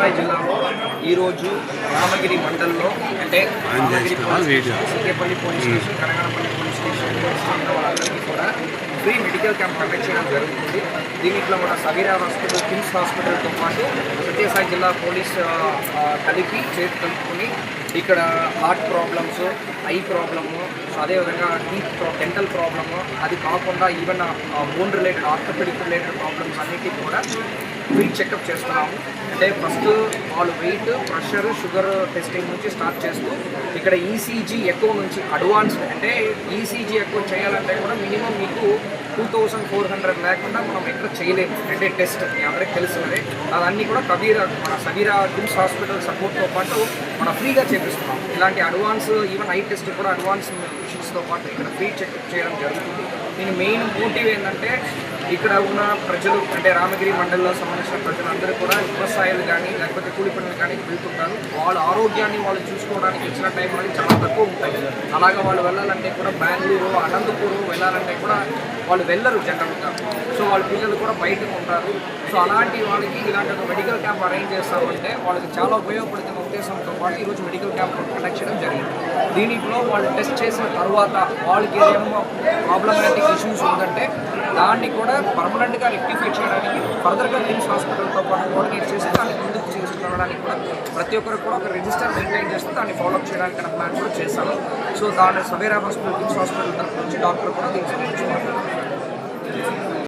సత్యసాయి జిల్లాలో ఈరోజు రామగిరి మండలంలో అంటే Ramagiri Sikepalli police station, Kanaganapalli police station వాళ్ళందరికీ కూడా ఫ్రీ మెడికల్ క్యాంప్ కండక్ట్ చేయడం జరుగుతుంది. దీంట్లో మన సవీరా హాస్పిటల్, కిమ్స్ హాస్పిటల్తో పాటు సత్యసాయి జిల్లా పోలీస్ కలిపి చేతి కలుపుకొని ఇక్కడ హార్ట్ ప్రాబ్లమ్స్, ఐ ప్రాబ్లము, అదేవిధంగా డెంటల్ ప్రాబ్లము, అది కాకుండా even bone related, orthopaedic related problems అన్నిటికీ కూడా ఫ్రీ చెకప్ చేస్తున్నాము. అంటే ఫస్ట్ వాళ్ళు వెయిట్, ప్రెషర్, షుగర్ టెస్టింగ్ నుంచి స్టార్ట్ చేస్తూ ఇక్కడ ఈసీజీ ఎక్కువ నుంచి అడ్వాన్స్, అంటే ఈసీజీ ఎక్కువ చేయాలంటే కూడా మినిమం మీకు 2400 లేకుండా మనం ఎక్కడ చేయలేము. అంటే టెస్ట్ మీ అందరికీ తెలిసినదే. అవన్నీ కూడా మన సవీరా కిమ్స్ హాస్పిటల్ సపోర్ట్తో పాటు మనం ఫ్రీగా చేపిస్తున్నాం. ఇలాంటి అడ్వాన్స్ ఈవెన్ ఐ టెస్ట్ కూడా అడ్వాన్స్ మిషన్స్తో పాటు ఇక్కడ ఫ్రీ చెకప్ చేయడం జరుగుతుంది. దీని మెయిన్ మోటివ్ ఏంటంటే ఇక్కడ ఉన్న ప్రజలు, అంటే రామగిరి మండలంలో సంబంధించిన ప్రజలందరూ కూడా వ్యవసాయాలు కానీ లేకపోతే కూలి పనులు కానీ వెళ్తుంటారు. వాళ్ళ ఆరోగ్యాన్ని వాళ్ళు చూసుకోవడానికి ఇచ్చిన టైం అనేది చాలా తక్కువ ఉంటాయి. అలాగే వాళ్ళు వెళ్ళాలంటే కూడా బెంగళూరు, అనంతపూర్ వెళ్ళాలంటే కూడా వాళ్ళు వెళ్ళరు జనరల్గా. సో వాళ్ళ పిల్లలు కూడా బయటకు ఉంటారు. సో అలాంటి వాళ్ళకి ఇలాంటి ఒక మెడికల్ క్యాంప్ అరేంజ్ చేస్తామంటే వాళ్ళకి చాలా ఉపయోగపడుతున్న ఉద్దేశంతో పాటు ఈరోజు మెడికల్ క్యాంప్ కండక్ట్ చేయడం జరిగింది. దీంట్లో వాళ్ళు టెస్ట్ చేసిన తర్వాత వాళ్ళకి ఏమో ప్రాబ్లమాటిక్ ఇష్యూస్ ఉందంటే దాన్ని కూడా పర్మనెంట్గా రెక్టిఫై చేయడానికి ఫర్దర్గా కిమ్స్ హాస్పిటల్తో పాటు కోఆర్డినేట్ చేసి దాన్ని ముందుకు తీసుకురావడానికి కూడా ప్రతి ఒక్కరికి కూడా ఒక రిజిస్టర్ మెయింటైన్ చేస్తూ దాన్ని ఫాలోఅప్ చేయడానికి ప్లాన్ కూడా చేస్తాము. సో దాన్ని సవేరా హాస్పిటల్, కిమ్స్ హాస్పిటల్ తరఫు నుంచి డాక్టర్ కూడా దీనికి సంబంధించి